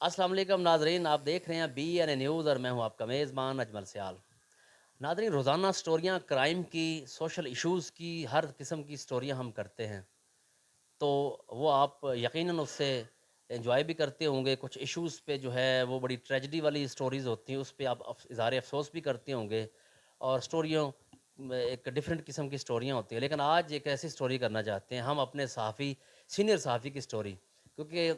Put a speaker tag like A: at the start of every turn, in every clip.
A: अस्सलाम वालेकुम नाजरीन, आप देख रहे हैं BN न्यूज़ और मैं हूं आपका मेज़बान अजमल सियाल। नाजरीन, रोज़ाना स्टोरियां क्राइम की, सोशल इश्यूज़ की, हर किस्म की स्टोरियां हम करते हैं, तो वो आप यकीनन उससे एंजॉय भी करते होंगे। कुछ इश्यूज़ पे जो है वो बड़ी ट्रेजेडी वाली स्टोरीज़ होती हैं, उस पे आप इज़हार अफ़सोस भी करते होंगे और स्टोरियों में एक डिफरेंट किस्म की स्टोरियां होती हैं। लेकिन आज एक ऐसी स्टोरी करना चाहते हैं हम अपने सहाफ़ी, सीनियर सहाफ़ी की स्टोरी, क्योंकि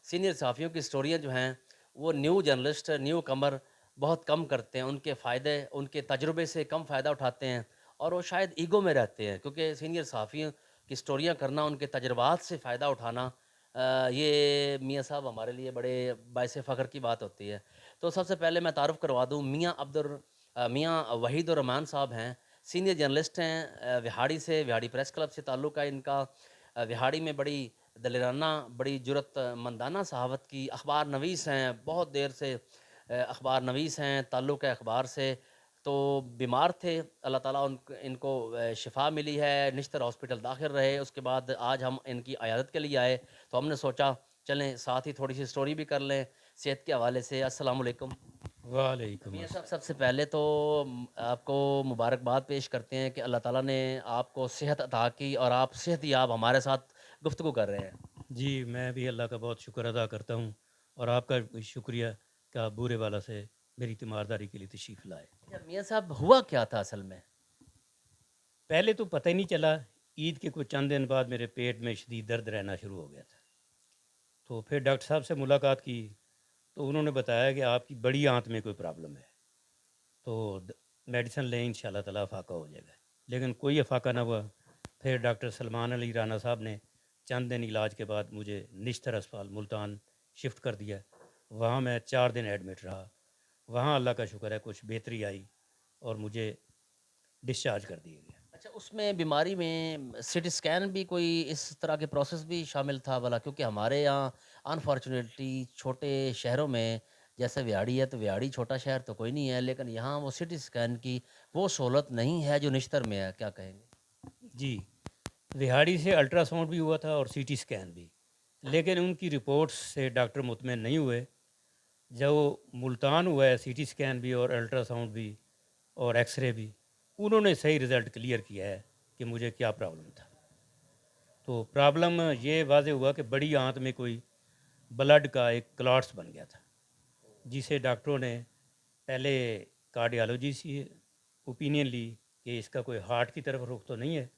A: सीनियर सहाफ़ियों की स्टोरियाँ जो हैं वो न्यू जर्नलिस्ट, न्यू कमर बहुत कम करते हैं। उनके फ़ायदे, उनके तजुर्बे से कम फ़ायदा उठाते हैं और वो शायद ईगो में रहते हैं, क्योंकि सीनियर सहाफ़ियों की स्टोरियाँ करना, उनके तजुर्बात से फ़ायदा उठाना, ये मियाँ साहब हमारे लिए बड़े बाइस फ़ख्र की बात होती है। तो सबसे पहले मैं तारुफ़ करवा दूँ, मियाँ वहीदुर रहमान साहब हैं, सीनियर जर्नलिस्ट हैं, विहाड़ी से, विहाड़ी प्रेस क्लब से ताल्लुक़ है इनका। विहाड़ी में बड़ी दलेराना, बड़ी जुरतमंदाना सहावत की, अख़बार नवीस हैं, बहुत देर से अख़बार नवीस हैं, ताल्लुक़ है अख़बार से। तो बीमार थे, अल्लाह ताला इनको शिफ़ा मिली है, निश्तर हॉस्पिटल दाखिल रहे। उसके बाद आज हम इनकी अयादत के लिए आए, तो हमने सोचा चलें साथ ही थोड़ी सी स्टोरी भी कर लें सेहत के हवाले से। अस्सलाम वालेकुम
B: वालेकुम
A: मियाँ साहब,
B: अस्सलाम।
A: सबसे पहले तो आपको मुबारकबाद पेश करते हैं कि अल्लाह ताला ने आपको सेहत अता की और आप सेहतयाब हमारे साथ गुफ्तगू कर रहे हैं।
B: जी, मैं भी अल्लाह का बहुत शुक्र अदा करता हूँ और आपका भी शुक्रिया कि आप बूरे वाला से मेरी तीमारदारी के लिए तशरीफ़ लाए।
A: अच्छा मियाँ साहब, हुआ क्या था असल में?
B: पहले तो पता ही नहीं चला, ईद के कुछ चंद दिन बाद मेरे पेट में शदीद दर्द रहना शुरू हो गया था। तो फिर डॉक्टर साहब से मुलाकात की, तो उन्होंने बताया कि आपकी बड़ी आंत में कोई प्रॉब्लम है, तो मेडिसिन लें, इंशाल्लाह ताला अफाका हो जाएगा। लेकिन कोई अफाका ना हुआ। फिर डॉक्टर सलमान अली राना साहब ने चंद दिन इलाज के बाद मुझे निश्तर अस्पताल मुल्तान शिफ्ट कर दिया। वहाँ मैं 4 दिन एडमिट रहा। वहाँ अल्लाह का शुक्र है कुछ बेहतरी आई और मुझे डिस्चार्ज कर दिया गया।
A: अच्छा, उसमें बीमारी में सिटी स्कैन भी, कोई इस तरह के प्रोसेस भी शामिल था भला? क्योंकि हमारे यहाँ अनफॉर्चुनेटली छोटे शहरों में, जैसे व्याड़ी है तो व्याड़ी छोटा शहर तो कोई नहीं है, लेकिन यहाँ वो सिटी स्कैन की वो सहूलत नहीं है जो निश्तर में है। क्या कहेंगे?
B: जी, रिहाड़ी से अल्ट्रासाउंड भी हुआ था और सीटी स्कैन भी, लेकिन उनकी रिपोर्ट्स से डॉक्टर मुतमिन नहीं हुए। जब वो मुल्तान हुआ है, सीटी स्कैन भी और अल्ट्रासाउंड भी और एक्सरे भी, उन्होंने सही रिज़ल्ट क्लियर किया है कि मुझे क्या प्रॉब्लम था। तो प्रॉब्लम ये वाज़े हुआ कि बड़ी आंत में कोई ब्लड का एक क्लॉट्स बन गया था, जिसे डॉक्टरों ने पहले कार्डियोलॉजी से ओपिनियन ली कि इसका कोई हार्ट की तरफ रुख तो नहीं है।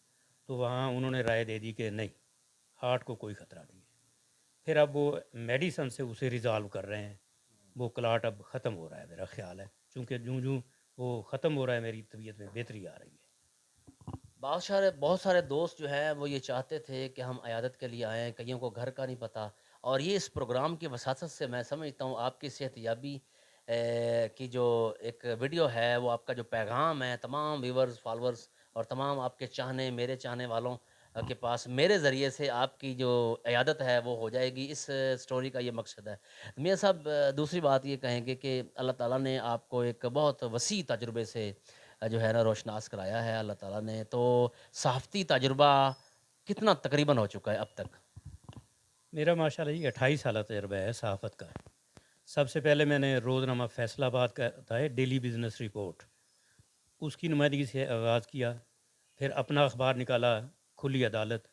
B: तो वहाँ उन्होंने राय दे दी कि नहीं, हार्ट को कोई ख़तरा नहीं है। फिर अब वो मेडिसन से उसे रिज़ॉल्व कर रहे हैं। वो क्लाट अब ख़त्म हो रहा है, मेरा ख़्याल है, चूँकि जूँ जूँ वो ख़त्म हो रहा है मेरी तबीयत में बेहतरी आ रही है।
A: बहुत सारे दोस्त जो हैं वो ये चाहते थे कि हम अयादत के लिए आएँ, कइयों को घर का नहीं पता, और ये इस प्रोग्राम की वसासत से मैं समझता हूँ आपकी सेहतयाबी की जो एक वीडियो है, वो आपका जो पैगाम है तमाम व्यूअर्स, फॉलोअर्स और तमाम आपके चाहने, मेरे चाहने वालों के पास मेरे ज़रिए से आपकी जो अयादत है वो हो जाएगी। इस स्टोरी का ये मकसद है। मियाँ साहब, दूसरी बात ये कहेंगे कि अल्लाह ताला ने आपको एक बहुत वसी तजुर्बे से जो है ना रोशनास कराया है अल्लाह ताला ने। तो सहाफ़ती तजुर्बा कितना तकरीबन हो चुका है अब तक?
B: मेरा माशाल्लाह जी 28 साल तजर्बा है सहाफ़त का। सबसे पहले मैंने रोज़नामा फैसलाबाद का था है डेली बिज़नेस रिपोर्ट, उसकी नुमाइंदगी से आगाज़ किया। फिर अपना अखबार निकाला, खुली अदालत।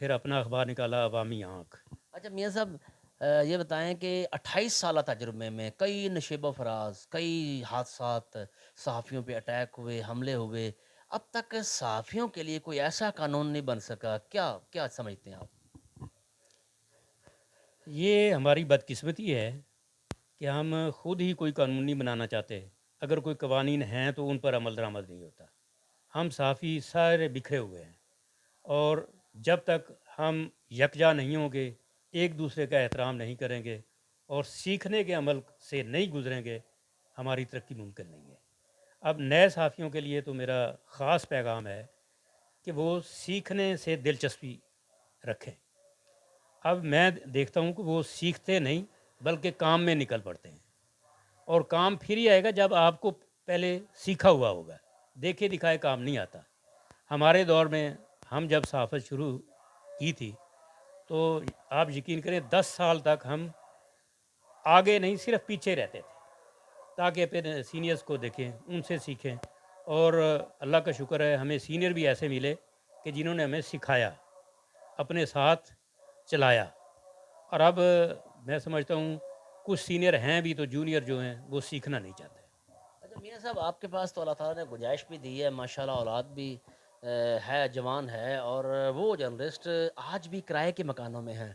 B: फिर अपना अखबार निकाला, अवामी आँख।
A: अच्छा मियाँ साहब, ये बताएँ कि 28 साल तजुर्बे में कई नशेबो फराज, कई हादसात, सहाफ़ियों पे अटैक हुए, हमले हुए, अब तक सहाफ़ियों के लिए कोई ऐसा कानून नहीं बन सका, क्या क्या समझते हैं आप?
B: ये हमारी बदकिस्मती है कि हम खुद ही कोई कानून नहीं बनाना चाहते। अगर कोई कवानीन हैं तो उन पर अमल दरामद नहीं होता। हम साफ़ी सारे बिखरे हुए हैं और जब तक हम यकजा नहीं होंगे, एक दूसरे का एहतराम नहीं करेंगे और सीखने के अमल से नहीं गुजरेंगे, हमारी तरक्की मुमकिन नहीं है। अब नए साफ़ियों के लिए तो मेरा ख़ास पैगाम है कि वो सीखने से दिलचस्पी रखें। अब मैं देखता हूँ कि वो सीखते नहीं, बल्कि काम में निकल पड़ते हैं। और काम फिर ही आएगा जब आपको पहले सीखा हुआ होगा। देखे दिखाए काम नहीं आता। हमारे दौर में हम जब सहाफ़त शुरू की थी, तो आप यकीन करें 10 साल तक हम آگے نہیں صرف پیچھے رہتے تھے تاکہ پھر سینئرز کو دیکھیں ان سے سیکھیں. اور اللہ کا شکر ہے ہمیں سینئر بھی ایسے ملے کہ جنہوں نے ہمیں سکھایا, اپنے ساتھ چلایا. اور اب میں سمجھتا ہوں کچھ سینئر ہیں بھی تو جونیئر جو ہیں وہ سیکھنا نہیں چاہتے.
A: اچھا میاں صاحب آپ کے پاس تو اللہ تعالیٰ نے گنجائش بھی دی ہے ماشاءاللہ, اولاد بھی ہے, جوان ہے, اور وہ جرنلسٹ آج بھی کرائے کے مکانوں میں ہیں,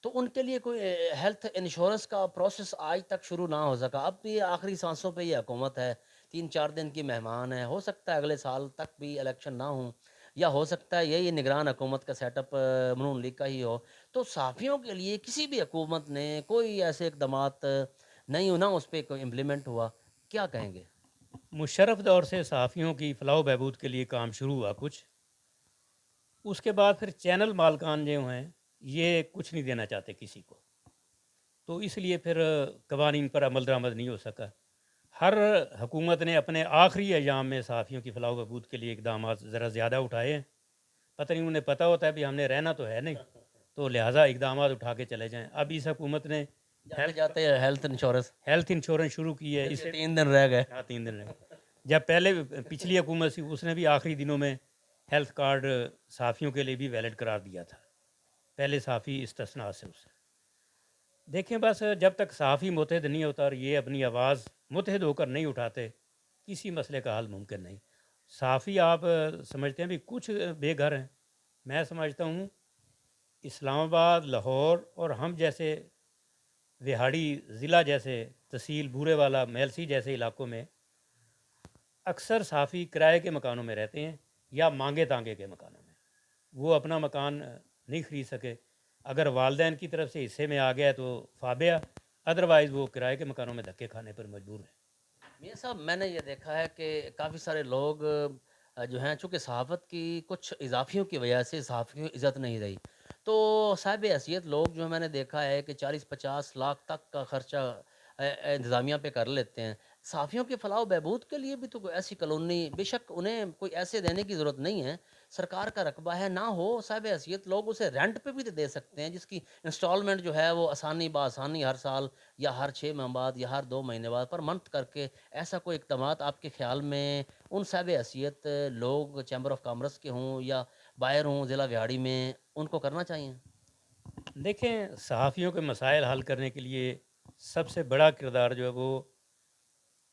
A: تو ان کے لیے کوئی ہیلتھ انشورنس کا پروسیس آج تک شروع نہ ہو سکا. اب بھی آخری سانسوں پہ یہ حکومت ہے, 3-4 دن کی مہمان ہے, ہو سکتا ہے اگلے سال تک بھی الیکشن نہ ہوں, یا ہو سکتا ہے یہی نگران حکومت کا سیٹ اپ منون لیگ کا ہی ہو. تو صحافیوں کے لیے کسی بھی حکومت نے کوئی ایسے اقدامات نہیں ہونا, اس پہ کوئی امپلیمنٹ ہوا, کیا کہیں گے؟
B: مشرف دور سے صحافیوں کی فلاح و بہبود کے لیے کام شروع ہوا کچھ, اس کے بعد پھر چینل مالکان جو ہیں یہ کچھ نہیں دینا چاہتے کسی کو, تو اس لیے پھر قوانین پر عمل درآمد نہیں ہو سکا. ہر حکومت نے اپنے آخری ایام میں صحافیوں کی فلاح و بہبود کے لیے اقدامات ذرا زیادہ اٹھائے ہیں. پتہ نہیں انہیں پتہ ہوتا ہے بھی ہم نے رہنا تو ہے نہیں, تو لہٰذا اقدامات اٹھا کے چلے جائیں. اب اس حکومت نے
A: جاتے جاتے ہیلتھ انشورنس
B: ہیلتھ انشورنس شروع کی ہے. اسے
A: 3 دن رہ گئے.
B: ہاں 3 دن رہے. جب پہلے پچھلی حکومت تھی اس نے بھی آخری دنوں میں ہیلتھ کارڈ صحافیوں کے لیے بھی ویلڈ قرار دیا تھا, پہلے صحافی استثناء سے اسے. دیکھیں بس جب تک صحافی متحد نہیں ہوتا اور یہ اپنی آواز متحد ہو کر نہیں اٹھاتے کسی مسئلے کا حل ممکن نہیں. صحافی آپ سمجھتے ہیں بھی کچھ بے گھر ہیں, میں سمجھتا ہوں اسلام آباد, لاہور اور ہم جیسے وہاڑی ضلع جیسے تحصیل بورے والا, میلسی جیسے علاقوں میں اکثر صحافی کرائے کے مکانوں میں رہتے ہیں یا مانگے تانگے کے مکانوں میں. وہ اپنا مکان نہیں خرید سکے, اگر والدین کی طرف سے حصے میں آ گیا تو فابیا, ادروائز وہ کرائے کے مکانوں میں دھکے کھانے پر مجبور ہیں.
A: میاں صاحب میں نے یہ دیکھا ہے کہ کافی سارے لوگ جو ہیں, چونکہ صحافت کی کچھ اضافیوں کی وجہ سے صحافیوں کی عزت نہیں رہی, تو صاحب حیثیت لوگ جو میں نے دیکھا ہے کہ 40-50 لاکھ تک کا خرچہ انتظامیہ پہ کر لیتے ہیں. صحافیوں کے فلاح و بہبود کے لیے بھی تو کوئی ایسی کالونی, بے شک انہیں کوئی ایسے دینے کی ضرورت نہیں ہے, سرکار کا رقبہ ہے, نہ ہو صاحب حیثیت لوگ اسے رینٹ پہ بھی تو دے سکتے ہیں, جس کی انسٹالمنٹ جو ہے وہ آسانی بآسانی ہر سال یا ہر 6 ماہ بعد یا ہر 2 مہینے بعد پر منتھ کر کے. ایسا کوئی اقدامات آپ کے خیال میں ان صاحب حیثیت لوگ چیمبر آف کامرس کے ہوں یا باہر ہوں ضلع وہاڑی میں, ان کو کرنا چاہیے؟
B: دیکھیں صحافیوں کے مسائل حل کرنے کے لیے سب سے بڑا کردار جو ہے وہ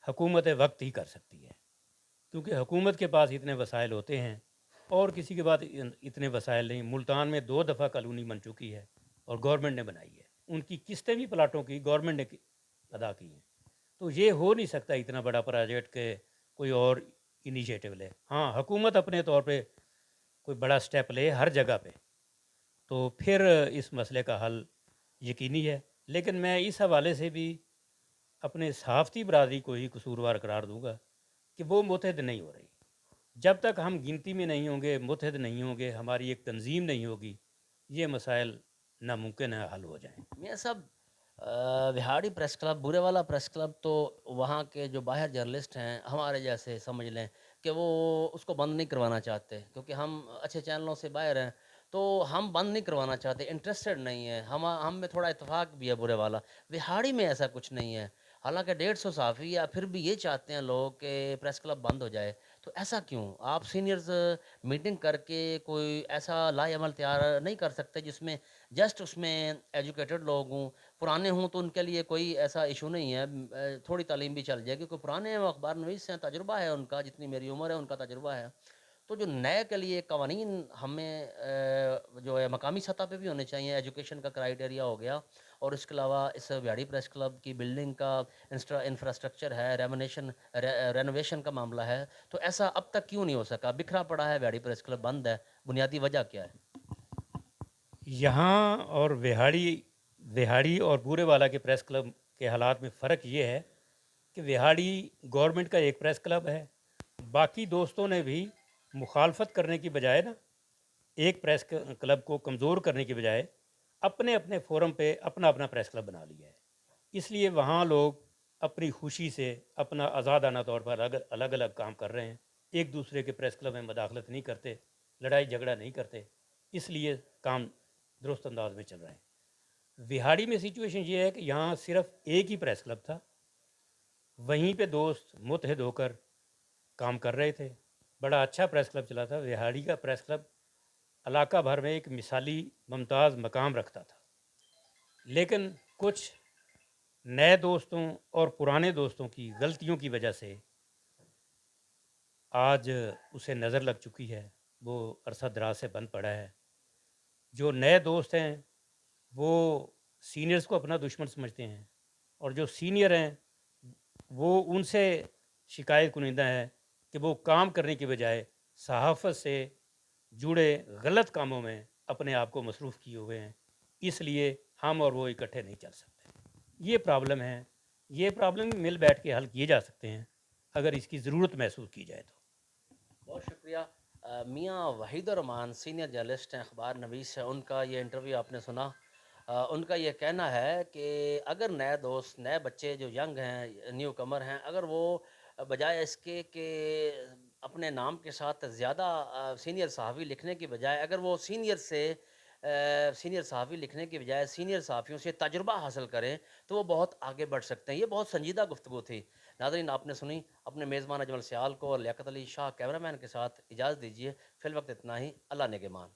B: حکومت وقت ہی کر سکتی ہے, کیونکہ حکومت کے پاس اتنے وسائل ہوتے ہیں اور کسی کے پاس اتنے وسائل نہیں. ملتان میں 2 دفعہ کالونی بن چکی ہے اور گورنمنٹ نے بنائی ہے, ان کی قسطیں بھی پلاٹوں کی گورنمنٹ نے ادا کی ہیں. تو یہ ہو نہیں سکتا اتنا بڑا پروجیکٹ کہ کوئی اور انیشیٹو لے. ہاں حکومت اپنے طور پہ کوئی بڑا سٹیپ لے ہر جگہ پہ تو پھر اس مسئلے کا حل یقینی ہے. لیکن میں اس حوالے سے بھی اپنے صحافتی برادری کو ہی قصوروار قرار دوں گا کہ وہ متحد نہیں ہو رہی. جب تک ہم گنتی میں نہیں ہوں گے, متحد نہیں ہوں گے, ہماری ایک تنظیم نہیں ہوگی, یہ مسائل ناممکن ہے حل ہو جائیں.
A: میاں صاحب وہاڑی پریس کلب, بورے والا پریس کلب, تو وہاں کے جو باہر جرنلسٹ ہیں ہمارے جیسے سمجھ لیں کہ وہ اس کو بند نہیں کروانا چاہتے, کیونکہ ہم اچھے چینلوں سے باہر ہیں تو ہم بند نہیں کروانا چاہتے, انٹرسٹڈ نہیں ہیں. ہم میں تھوڑا اتفاق بھی ہے بورے والا. وہاڑی میں ایسا کچھ نہیں ہے, حالانکہ 150 صحافی یا پھر بھی یہ چاہتے ہیں لوگ کہ پریس کلب بند ہو جائے. تو ایسا کیوں؟ آپ سینئرز میٹنگ کر کے کوئی ایسا لائے عمل تیار نہیں کر سکتے جس میں جسٹ اس میں ایجوکیٹڈ لوگ ہوں؟ پرانے ہوں تو ان کے لیے کوئی ایسا ایشو نہیں ہے, تھوڑی تعلیم بھی چل جائے, کیونکہ پرانے ہیں وہ اخبار نویس ہیں, تجربہ ہے ان کا, جتنی میری عمر ہے ان کا تجربہ ہے. تو جو نئے کے لیے قوانین ہمیں جو ہے مقامی سطح پہ بھی ہونے چاہیے. ایجوکیشن کا کرائیٹیریا ہو گیا, اور اس کے علاوہ اس وہاڑی پریس کلب کی بلڈنگ کا انفراسٹرکچر ہے, رینوویشن کا معاملہ ہے, تو ایسا اب تک کیوں نہیں ہو سکا؟ بکھرا پڑا ہے وہاڑی پریس کلب, بند ہے, بنیادی وجہ کیا ہے؟
B: یہاں اور وہاڑی اور بورے والا کے پریس کلب کے حالات میں فرق یہ ہے کہ وہاڑی گورنمنٹ کا ایک پریس کلب ہے, باقی دوستوں نے بھی مخالفت کرنے کی بجائے نا, ایک پریس کلب کو کمزور کرنے کی بجائے اپنے اپنے فورم پہ اپنا اپنا پریس کلب بنا لیا ہے. اس لیے وہاں لوگ اپنی خوشی سے اپنا آزادانہ طور پر الگ الگ کام کر رہے ہیں, ایک دوسرے کے پریس کلب میں مداخلت نہیں کرتے, لڑائی جھگڑا نہیں کرتے, اس لیے کام درست انداز میں چل رہے ہیں. विहाड़ी में सिचुएशन ये है कि यहाँ सिर्फ एक ही प्रेस क्लब था, वहीं पे दोस्त मुतहद होकर काम कर रहे थे। बड़ा अच्छा प्रेस क्लब चला था। विहाड़ी का प्रेस क्लब इलाका भर में एक मिसाली मुमताज़ मकाम रखता था। लेकिन कुछ नए दोस्तों और पुराने दोस्तों की गलतियों की वजह से आज उसे नज़र लग चुकी है, वो अरसा दराज से बंद पड़ा है। जो नए दोस्त हैं वो सीनियर्स को अपना दुश्मन समझते हैं, और जो सीनियर हैं वो उनसे शिकायत कुनिंदा है कि वो काम करने के बजाय सहाफ़त से जुड़े गलत कामों में अपने आप को मसरूफ़ किए हुए हैं, इसलिए हम और वो इकट्ठे नहीं चल सकते। ये प्रॉब्लम है। ये प्रॉब्लम मिल बैठ के हल किए जा सकते हैं अगर इसकी ज़रूरत महसूस की जाए तो।
A: बहुत शुक्रिया। मियाँ वहीदुर रहमान सीनियर जर्नलिस्ट हैं, अखबार नवीस हैं, उनका ये इंटरव्यू आपने सुना। उनका ये कहना है कि अगर नए दोस्त, नए बच्चे जो यंग हैं, न्यू कमर हैं, अगर वो बजाय इसके कि अपने नाम के साथ ज़्यादा सीनियर सहाफ़ी लिखने की बजाय, अगर वो सीनियर सहाफ़ी लिखने की बजाय सीनियर सहाफ़ियों से तजुर्बा हासिल करें, तो वो बहुत आगे बढ़ सकते हैं। ये बहुत संजीदा गुफ्तगू थी। नाज़रीन, आपने सुनी। अपने मेज़बान अजमल सियाल को और लियाकत अली शाह कैमरामैन के साथ इजाज़त दीजिए। फ़िलवक्त इतना ही। अल्लाह नेगेबान।